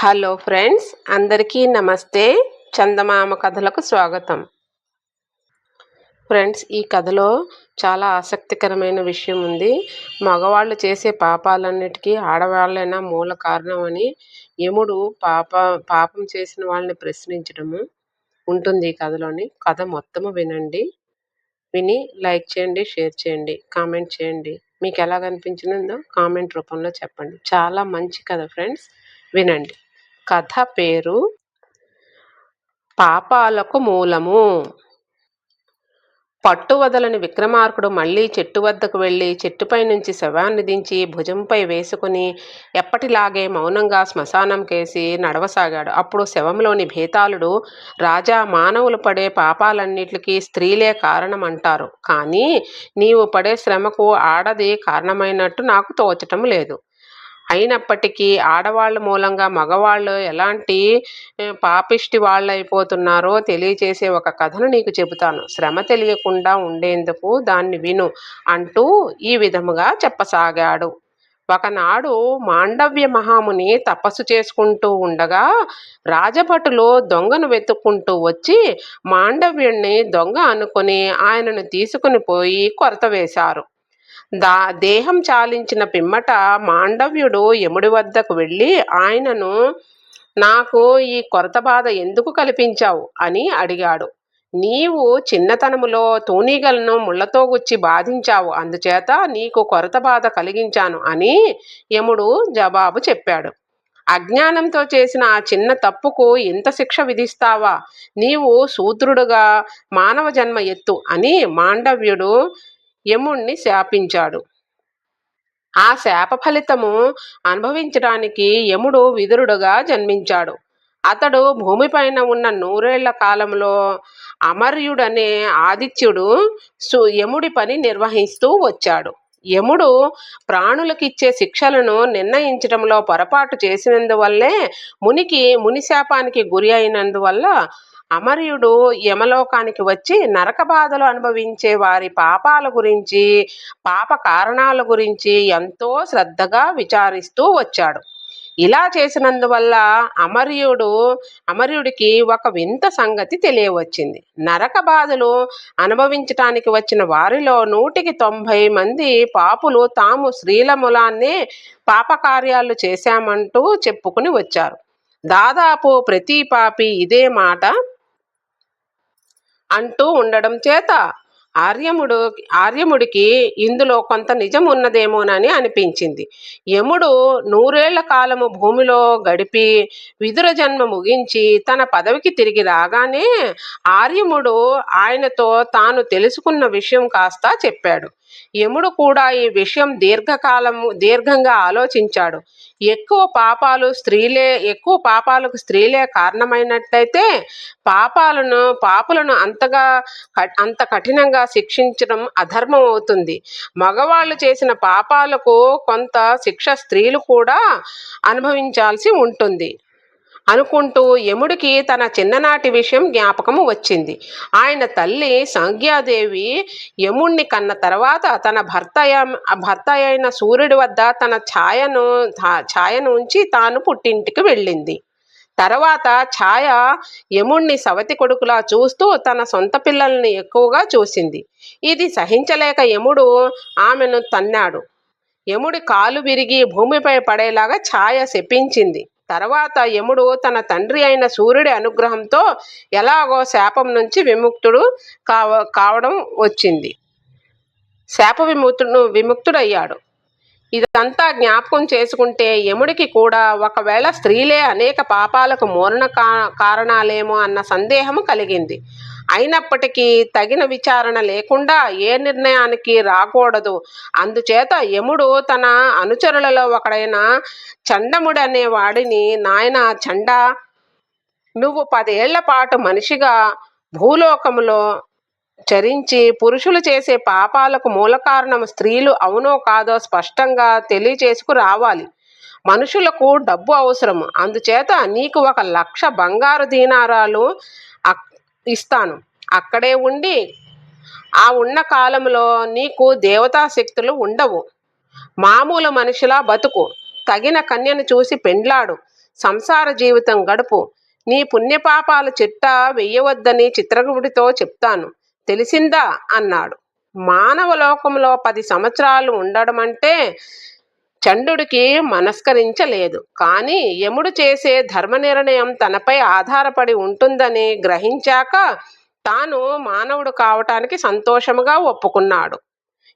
Hello friends, అందరికీ నమస్తే. చందమామ కథలకు స్వాగతం. ఫ్రెండ్స్, ఈ కథలో చాలా ఆసక్తికరమైన విషయం ఉంది. మగవాళ్ళు చేసే పాపాలన్నిటికీ ఆడవాళ్ళైనా మూల కారణమని యముడు పాపం చేసిన వాళ్ళని ప్రశ్నించడము ఉంటుంది ఈ కథలోని. కథ మొత్తము వినండి. విని లైక్ చేయండి, షేర్ చేయండి, కామెంట్ చేయండి. మీకు ఎలాగ అనిపించిందో కామెంట్ రూపంలో చెప్పండి. చాలా మంచి కథ ఫ్రెండ్స్, వినండి. కథ పేరు పాపాలకు మూలము. పట్టువదలని విక్రమార్కుడు మళ్ళీ చెట్టు వద్దకు వెళ్ళి చెట్టుపై నుంచి శవాన్ని దించి భుజంపై వేసుకుని ఎప్పటిలాగే మౌనంగా శ్మశానం కేసి నడవసాగాడు. అప్పుడు శవంలోని భేతాళుడు, రాజా, మానవులు పడే పాపాలన్నిటికీ స్త్రీలే కారణమంటారు, కానీ నీవు పడే శ్రమకు ఆడది కారణమైనట్టు నాకు తోచటం లేదు. అయినప్పటికీ ఆడవాళ్ళ మూలంగా మగవాళ్ళు ఎలాంటి పాపిష్టి వాళ్ళు అయిపోతున్నారో తెలియచేసే ఒక కథను నీకు చెబుతాను. శ్రమ తెలియకుండా ఉండేందుకు దాన్ని విను అంటూ ఈ విధముగా చెప్పసాగాడు. ఒకనాడు మాండవ్య మహాముని తపస్సు చేసుకుంటూ ఉండగా రాజభటులు దొంగను వెతుక్కుంటూ వచ్చి మాండవ్యుణ్ణి దొంగ అనుకుని ఆయనను తీసుకుని పోయి కొరత వేశారు. దేహం చాలించిన పిమ్మట మాండవ్యుడు యముడి వద్దకు వెళ్ళి ఆయనను, నాకు ఈ కొరత బాధ ఎందుకు కల్పించావు అని అడిగాడు. నీవు చిన్నతనములో తూనీగలను ముళ్లతో గుచ్చి బాధించావు, అందుచేత నీకు కొరత బాధ కలిగించాను అని యముడు జవాబు చెప్పాడు. అజ్ఞానంతో చేసిన ఆ చిన్న తప్పుకు ఇంత శిక్ష విధిస్తావా? నీవు శూద్రుడుగా మానవ జన్మ ఎత్తు అని మాండవ్యుడు యముణ్ణి శాపించాడు. ఆ శాప ఫలితము అనుభవించడానికి యముడు విదురుడుగా జన్మించాడు. అతడు భూమిపైన ఉన్న 100 కాలంలో అమర్యుడనే ఆదిత్యుడు యముడి పని నిర్వహిస్తూ వచ్చాడు. యముడు ప్రాణులకిచ్చే శిక్షలను నిర్ణయించడంలో పొరపాటు చేసినందువల్లే ముని శాపానికి గురి అయినందువల్ల అమర్యుడు యమలోకానికి వచ్చి నరక బాధలు అనుభవించే వారి పాపాల గురించి, పాప కారణాల గురించి ఎంతో శ్రద్ధగా విచారిస్తూ వచ్చాడు. ఇలా చేసినందువల్ల అమర్యుడికి ఒక వింత సంగతి తెలియవచ్చింది. నరక బాధలు అనుభవించటానికి వచ్చిన వారిలో 190 మంది పాపులు తాము స్త్రీల మూలాన్నే పాపకార్యాలు చేశామంటూ చెప్పుకుని వచ్చారు. దాదాపు ప్రతి పాపి ఇదే మాట అంటూ ఉండడం చేత ఆర్యముడికి ఇందులో కొంత నిజం ఉన్నదేమోనని అనిపించింది. యముడు 100 కాలము భూమిలో గడిపి విదుర జన్మ ముగించి తన పదవికి తిరిగి రాగానే ఆర్యముడు ఆయనతో తాను తెలుసుకున్న విషయం కాస్త చెప్పాడు. యముడు కూడా ఈ విషయం దీర్ఘంగా ఆలోచించాడు. ఎక్కువ పాపాలకు స్త్రీలే కారణమైనట్టయితే పాపులను అంత కఠినంగా శిక్షించడం అధర్మం అవుతుంది. మగవాళ్ళు చేసిన పాపాలకు కొంత శిక్ష స్త్రీలు కూడా అనుభవించాల్సి ఉంటుంది అనుకుంటూ యముడికి తన చిన్ననాటి విషయం జ్ఞాపకము వచ్చింది. ఆయన తల్లి సంజ్ఞాదేవి యముణ్ణి కన్న తర్వాత తన భర్త అయిన సూర్యుడి వద్ద తన ఛాయను ఉంచి తాను పుట్టింటికి వెళ్ళింది. తర్వాత ఛాయ యముణ్ణి సవతి కొడుకులా చూస్తూ తన సొంత పిల్లల్ని ఎక్కువగా చూసింది. ఇది సహించలేక యముడు ఆమెను తన్నాడు. యముడి కాలు విరిగి భూమిపై పడేలాగా ఛాయ శపించింది. తర్వాత యముడు తన తండ్రి అయిన సూర్యుడి అనుగ్రహంతో ఎలాగో శాపం నుంచి విముక్తుడు కావడం వచ్చింది. విముక్తుడయ్యాడు. ఇదంతా జ్ఞాపకం చేసుకుంటే యముడికి కూడా ఒకవేళ స్త్రీలే అనేక పాపాలకు మూలన కారణాలేమో అన్న సందేహము కలిగింది. అయినప్పటికీ తగిన విచారణ లేకుండా ఏ నిర్ణయానికి రాకూడదు. అందుచేత యముడు తన అనుచరులలో ఒకడైన చండముడనే వాడిని, నాయనా చండా, నువ్వు 10 ఏళ్ల పాటు మనిషిగా భూలోకములో చరించి పురుషులు చేసే పాపాలకు మూల కారణం స్త్రీలు అవునో కాదో స్పష్టంగా తెలియచేసుకు రావాలి. మనుషులకు డబ్బు అవసరము, అందుచేత నీకు 1,00,000 బంగారు దీనారాలు ఇస్తాను. అక్కడే ఉండి ఉన్న కాలంలో నీకు దేవతా శక్తులు ఉండవు. మామూలు మనిషిలా బతుకు. తగిన కన్యను చూసి పెండ్లాడు. సంసార జీవితం గడుపు. నీ పుణ్యపాపాల చిట్టా వెయ్యవద్దని చిత్రగుప్తుడితో చెప్తాను, తెలిసిందా అన్నాడు. మానవ లోకంలో 10 సంవత్సరాలు ఉండడమంటే చండుడికి మనస్కరించలేదు. కానీ యముడు చేసే ధర్మ నిర్ణయం తనపై ఆధారపడి ఉంటుందని గ్రహించాక తాను మానవుడు కావటానికి సంతోషముగా ఒప్పుకున్నాడు.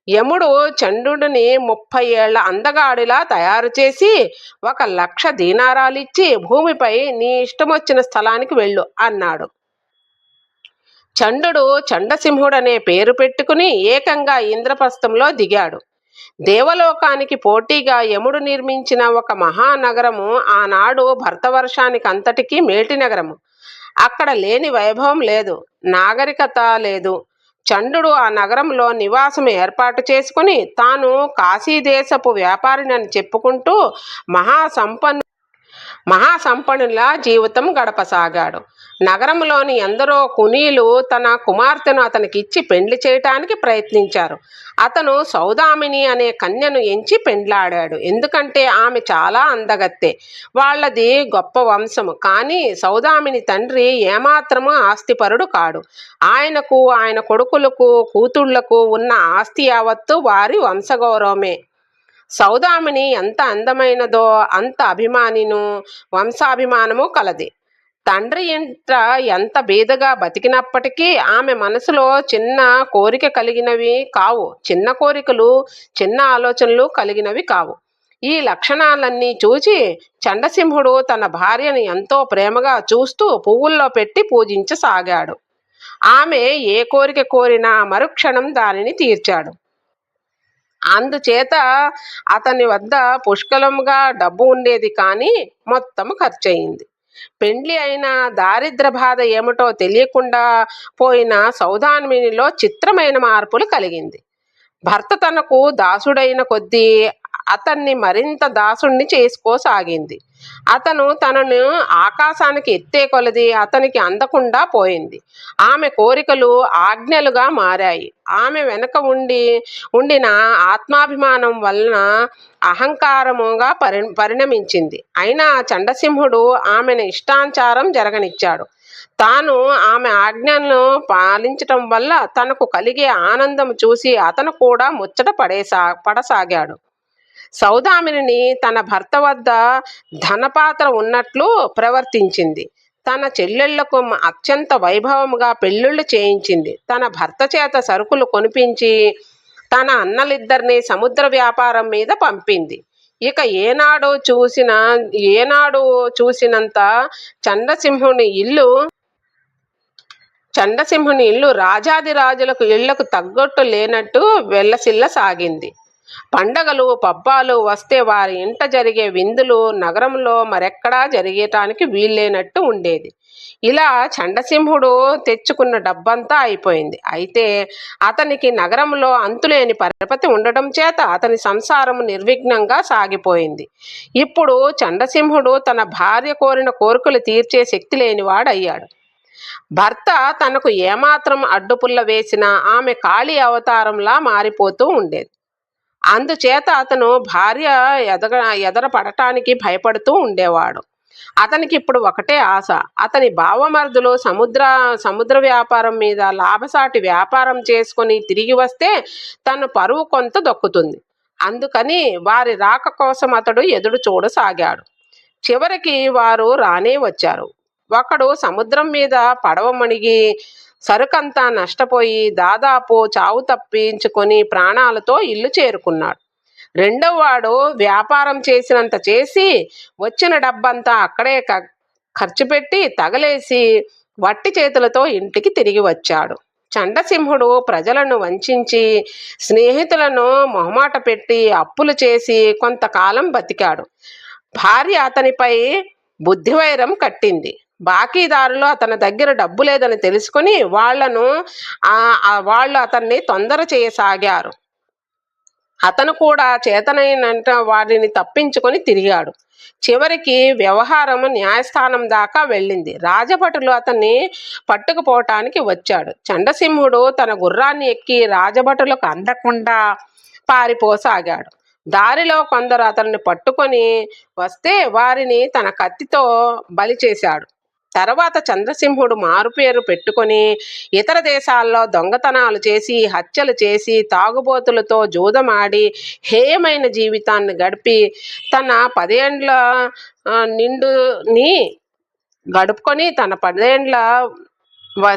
యముడు చండుడిని 30 ఏళ్ల అందగాడిలా తయారు చేసి 1,00,000 దీనారాలిచ్చి భూమిపై నీ ఇష్టమొచ్చిన స్థలానికి వెళ్ళు అన్నాడు. చండుడు చండసింహుడనే పేరు పెట్టుకుని ఏకంగా ఇంద్రప్రస్థంలో దిగాడు. దేవలోకానికి పోటీగా యముడు నిర్మించిన ఒక మహానగరము ఆనాడు భరతవర్షానికి అంతటికీ మేటి నగరము. అక్కడ లేని వైభవం లేదు, నాగరికత లేదు. చండుడు ఆ నగరంలో నివాసం ఏర్పాటు చేసుకుని తాను కాశీదేశపు వ్యాపారినని చెప్పుకుంటూ మహాసంపన్నుల జీవితం గడపసాగాడు. నగరంలోని ఎందరో కునీలు తన కుమార్తెను అతనికిచ్చి పెండ్లి చేయటానికి ప్రయత్నించారు. అతను సౌదామిని అనే కన్యను ఎంచి పెండ్లాడాడు. ఎందుకంటే ఆమె చాలా అందగత్తె, వాళ్ళది గొప్ప వంశము. కానీ సౌదామిని తండ్రి ఏమాత్రము ఆస్తిపరుడు కాడు. ఆయనకు, ఆయన కొడుకులకు, కూతుళ్లకు ఉన్న ఆస్తి యావత్తు వారి వంశగౌరవమే. సౌదామిని ఎంత అందమైనదో అంత అభిమానిను, వంశాభిమానము కలది. తండ్రి ఇంట ఎంత బీదగా బతికినప్పటికీ ఆమె మనసులో చిన్న కోరిక కలిగినవి కావు, చిన్న కోరికలు, చిన్న ఆలోచనలు కలిగినవి కావు. ఈ లక్షణాలన్నీ చూచి చండసింహుడు తన భార్యని ఎంతో ప్రేమగా చూస్తూ పువ్వుల్లో పెట్టి పూజించసాగాడు. ఆమె ఏ కోరిక కోరినా మరుక్షణం దానిని తీర్చాడు. అందుచేత అతని వద్ద పుష్కలంగా డబ్బు ఉండేది, కానీ మొత్తం ఖర్చయింది. పెండ్లి అయిన దారిద్ర బాధ ఏమిటో తెలియకుండా పోయిన సౌదామినిలో చిత్రమైన మార్పులు కలిగింది. భర్త తనకు దాసుడైన కొద్దీ అతన్ని మరింత దాసుణ్ణి చేసుకోసాగింది. అతను తనను ఆకాశానికి ఎత్తే కొలది అతనికి అందకుండా పోయింది. ఆమె కోరికలు ఆజ్ఞలుగా మారాయి. ఆమె వెనక ఉండిన ఆత్మాభిమానం వలన అహంకారముగా పరిణమించింది. అయినా చండసింహుడు ఆమెను ఇష్టానుసారం జరగనిచ్చాడు. తాను ఆమె ఆజ్ఞలను పాలించటం వల్ల తనకు కలిగే ఆనందం చూసి అతను కూడా ముచ్చట పడసాగాడు. సౌదామిని తన భర్త వద్ద ధనపాత్ర ఉన్నట్లు ప్రవర్తించింది. తన చెల్లెళ్లకు అత్యంత వైభవముగా పెళ్ళిళ్ళు చేయించింది. తన భర్త చేత సరుకులు కొనిపించి తన అన్నలిద్దరినీ సముద్ర వ్యాపారం మీద పంపింది. ఇక ఏనాడు చూసినంత చండసింహుని ఇల్లు రాజాదిరాజులకు ఇళ్లకు తగ్గట్టు లేనట్టు వెల్లసిల్ల సాగింది. పండగలు, పబ్బాలు వస్తే వారి ఇంట జరిగే విందులు నగరంలో మరెక్కడా జరిగేటానికి వీల్లేనట్టు ఉండేది. ఇలా చండసింహుడు తెచ్చుకున్న డబ్బంతా అయిపోయింది. అయితే అతనికి నగరంలో అంతులేని పరపతి ఉండటం చేత అతని సంసారం నిర్విఘ్నంగా సాగిపోయింది. ఇప్పుడు చండసింహుడు తన భార్య కోరిన కోరికలు తీర్చే శక్తి లేనివాడయ్యాడు. భర్త తనకు ఏమాత్రం అడ్డుపుల్ల వేసినా ఆమె కాళీ అవతారంలా మారిపోతూ ఉండేది. అందుచేత అతను భార్య ఎదర పడటానికి భయపడుతూ ఉండేవాడు. అతనికి ఇప్పుడు ఒకటే ఆశ, అతని బావమరుదులు సముద్ర వ్యాపారం మీద లాభసాటి వ్యాపారం చేసుకొని తిరిగి వస్తే తన పరువు కొంత దక్కుతుంది. అందుకని వారి రాక కోసం అతడు ఎదురు చూడసాగాడు. చివరికి వారు రానే వచ్చారు. ఒకడు సముద్రం మీద పడవ మునిగి సరుకంతా నష్టపోయి దాదాపు చావు తప్పించుకొని ప్రాణాలతో ఇల్లు చేరుకున్నాడు. రెండవ వాడు వ్యాపారం చేసినంత చేసి వచ్చిన డబ్బంతా అక్కడే ఖర్చు పెట్టి తగలేసి వట్టి చేతులతో ఇంటికి తిరిగి వచ్చాడు. చండసింహుడు ప్రజలను వంచించి స్నేహితులను మొహమాట పెట్టి అప్పులు చేసి కొంతకాలం బతికాడు. భార్య అతనిపై బుద్ధివైరం కట్టింది. బాకీదారులు అతని దగ్గర డబ్బు లేదని తెలుసుకుని వాళ్ళు అతన్ని తొందర చేయసాగారు. అతను కూడా చేతనైనంత వారిని తప్పించుకొని తిరిగాడు. చివరికి వ్యవహారం న్యాయస్థానం దాకా వెళ్ళింది. రాజభటులు అతన్ని పట్టుకుపోవటానికి వచ్చాడు. చండసింహుడు తన గుర్రాన్ని ఎక్కి రాజభటులకు అందకుండా పారిపోసాగాడు. దారిలో కొందరు అతన్ని పట్టుకొని వస్తే వారిని తన కత్తితో బలి చేశాడు. తర్వాత చంద్రసింహుడు మారుపేరు పెట్టుకొని ఇతర దేశాల్లో దొంగతనాలు చేసి, హత్యలు చేసి, తాగుబోతులతో జూదమాడి హేయమైన జీవితాన్ని గడిపి తన 10 ఏండ్ల నిండుని గడుపుకొని తన 10 ఏండ్ల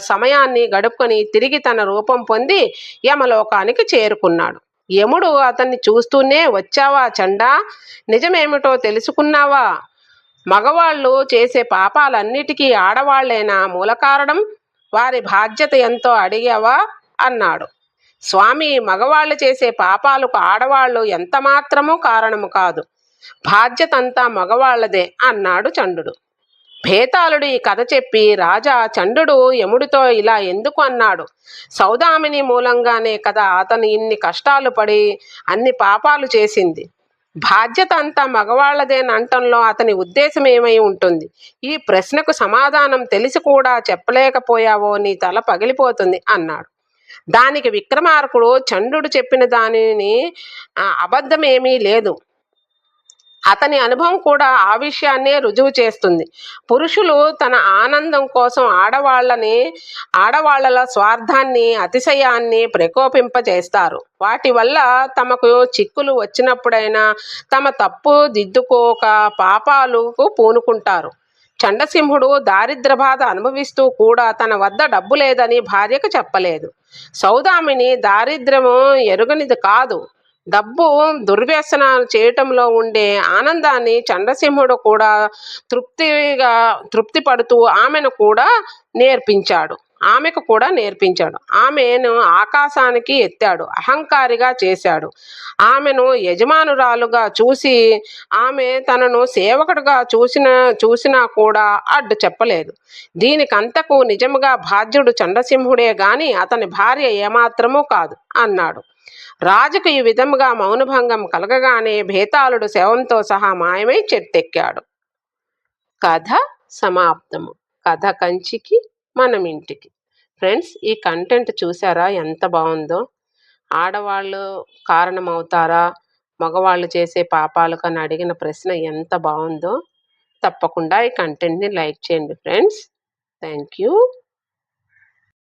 సమయాన్ని గడుపుకొని తిరిగి తన రూపం పొంది యమలోకానికి చేరుకున్నాడు. యముడు అతన్ని చూస్తూనే, వచ్చావా చండా, నిజమేమిటో తెలుసుకున్నావా? మగవాళ్ళు చేసే పాపాలన్నిటికీ ఆడవాళ్లేనా మూల కారణం? వారి బాధ్యత ఎంతో అడిగావా అన్నాడు. స్వామి, మగవాళ్ళు చేసే పాపాలకు ఆడవాళ్ళు ఎంత మాత్రమూ కారణము కాదు, బాధ్యత అంతా మగవాళ్లదే అన్నాడు చండుడు. భేతాళుడు ఈ కథ చెప్పి, రాజా, చండుడు యముడితో ఇలా ఎందుకు అన్నాడు? సౌదామిని మూలంగానే కదా అతను ఇన్ని కష్టాలు పడి అన్ని పాపాలు చేసింది. బాధ్యత అంతా మగవాళ్లదేనంటంలో అతని ఉద్దేశం ఏమై ఉంటుంది? ఈ ప్రశ్నకు సమాధానం తెలిసి కూడా చెప్పలేకపోయావో నీ తల పగిలిపోతుంది అన్నాడు. దానికి విక్రమార్కుడు, చండుడు చెప్పిన దానిని అబద్ధమేమీ లేదు, అతని అనుభవం కూడా ఆ విషయాన్నే రుజువు చేస్తుంది. పురుషులు తన ఆనందం కోసం ఆడవాళ్ల స్వార్థాన్ని, అతిశయాన్ని ప్రకోపింపజేస్తారు. వాటి వల్ల తమకు చిక్కులు వచ్చినప్పుడైనా తమ తప్పు దిద్దుకోక పాపాలకు పూనుకుంటారు. చండసింహుడు దారిద్ర బాధ అనుభవిస్తూ కూడా తన వద్ద డబ్బు లేదని భార్యకు చెప్పలేదు. సౌదామిని దారిద్ర్యము ఎరుగనిది కాదు. డబ్బు దుర్వ్యసనాలు చేయటంలో ఉండే ఆనందాన్ని చంద్రసింహుడు కూడా తృప్తి పడుతూ ఆమెకు కూడా నేర్పించాడు. ఆమెను ఆకాశానికి ఎత్తాడు, అహంకారిగా చేశాడు. ఆమెను యజమానురాలుగా చూసి ఆమె తనను సేవకుడుగా చూసినా కూడా అడ్డు చెప్పలేదు. దీనికంతకు నిజముగా బాధ్యుడు చంద్రసింహుడే గాని అతని భార్య ఏమాత్రమూ కాదు అన్నాడు. రాజుకు ఈ విధముగా మౌనభంగం కలగగానే భేతాళుడు శవంతో సహా మాయమై చెట్టెక్కాడు. కథ సమాప్తము. కథ కంచికి మనం ఇంటికి. ఫ్రెండ్స్, ఈ కంటెంట్ చూసారా ఎంత బాగుందో? ఆడవాళ్ళు కారణమవుతారా మగవాళ్ళు చేసే పాపాలకు అని అడిగిన ప్రశ్న ఎంత బాగుందో. తప్పకుండా ఈ కంటెంట్ని లైక్ చేయండి ఫ్రెండ్స్. Thank you.